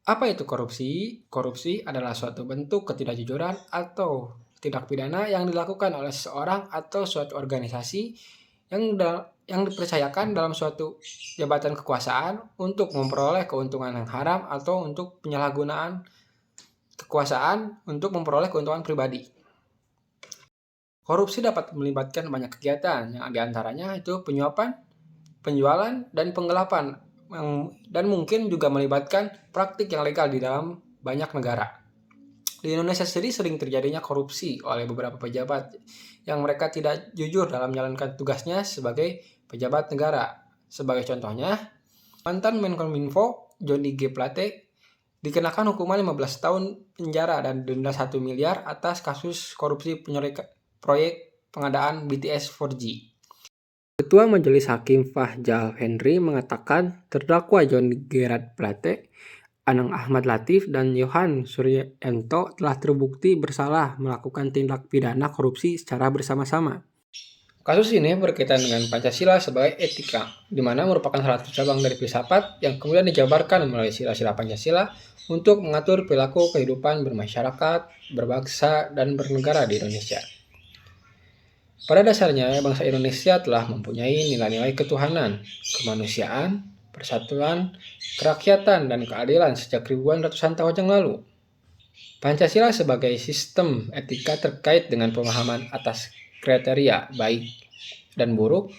Apa itu korupsi? Korupsi adalah suatu bentuk ketidakjujuran atau tindak pidana yang dilakukan oleh seseorang atau suatu organisasi yang dipercayakan dalam suatu jabatan kekuasaan untuk memperoleh keuntungan yang haram atau untuk penyalahgunaan kekuasaan untuk memperoleh keuntungan pribadi. Korupsi dapat melibatkan banyak kegiatan, yang diantaranya itu penyuapan, penjualan, dan penggelapan, dan mungkin juga melibatkan praktik yang legal di dalam banyak negara. Di Indonesia sendiri sering terjadinya korupsi oleh beberapa pejabat yang mereka tidak jujur dalam menjalankan tugasnya sebagai pejabat negara. Sebagai contohnya, mantan Menkominfo Johnny G. Plate dikenakan hukuman 15 tahun penjara dan denda 1 miliar atas kasus korupsi proyek pengadaan BTS 4G. Ketua Majelis Hakim Fahjal Henry mengatakan terdakwa John Gerard Plate, Anang Ahmad Latif, dan Yohan Suryanto telah terbukti bersalah melakukan tindak pidana korupsi secara bersama-sama. Kasus ini berkaitan dengan Pancasila sebagai etika, di mana merupakan salah satu cabang dari filsafat yang kemudian dijabarkan melalui sila-sila Pancasila untuk mengatur perilaku kehidupan bermasyarakat, berbangsa, dan bernegara di Indonesia. Pada dasarnya, bangsa Indonesia telah mempunyai nilai-nilai ketuhanan, kemanusiaan, persatuan, kerakyatan, dan keadilan sejak ribuan ratusan tahun yang lalu. Pancasila sebagai sistem etika terkait dengan pemahaman atas kriteria baik dan buruk.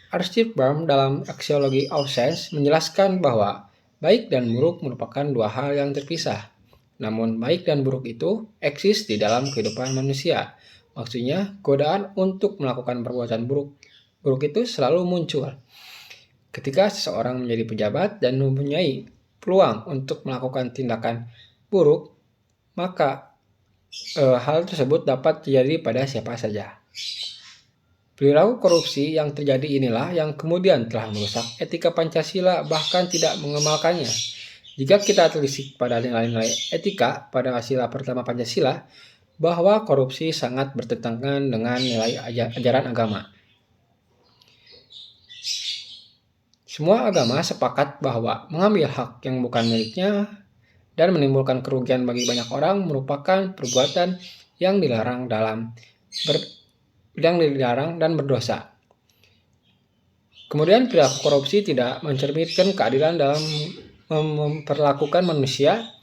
Ernst Bloom dalam Axiology of Sense menjelaskan bahwa baik dan buruk merupakan dua hal yang terpisah. Namun baik dan buruk itu eksis di dalam kehidupan manusia. Maksudnya, godaan untuk melakukan perbuatan buruk itu selalu muncul. Ketika seseorang menjadi pejabat dan mempunyai peluang untuk melakukan tindakan buruk, maka hal tersebut dapat terjadi pada siapa saja. Perilaku korupsi yang terjadi inilah yang kemudian telah merusak etika Pancasila, bahkan tidak mengemalkannya. Jika kita telisik pada nilai-nilai etika pada sila pertama Pancasila, bahwa korupsi sangat bertentangan dengan nilai ajaran agama. Semua agama sepakat bahwa mengambil hak yang bukan miliknya dan menimbulkan kerugian bagi banyak orang merupakan perbuatan yang dilarang dan berdosa. Kemudian perilaku korupsi tidak mencerminkan keadilan dalam memperlakukan manusia,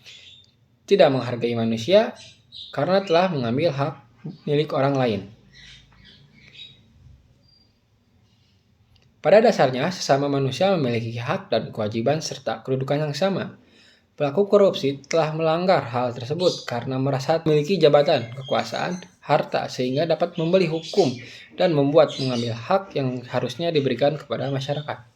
tidak menghargai manusia, karena telah mengambil hak milik orang lain. Pada dasarnya, sesama manusia memiliki hak dan kewajiban serta kedudukan yang sama. Pelaku korupsi telah melanggar hal tersebut karena merasa memiliki jabatan, kekuasaan, harta sehingga dapat membeli hukum dan membuat mengambil hak yang harusnya diberikan kepada masyarakat.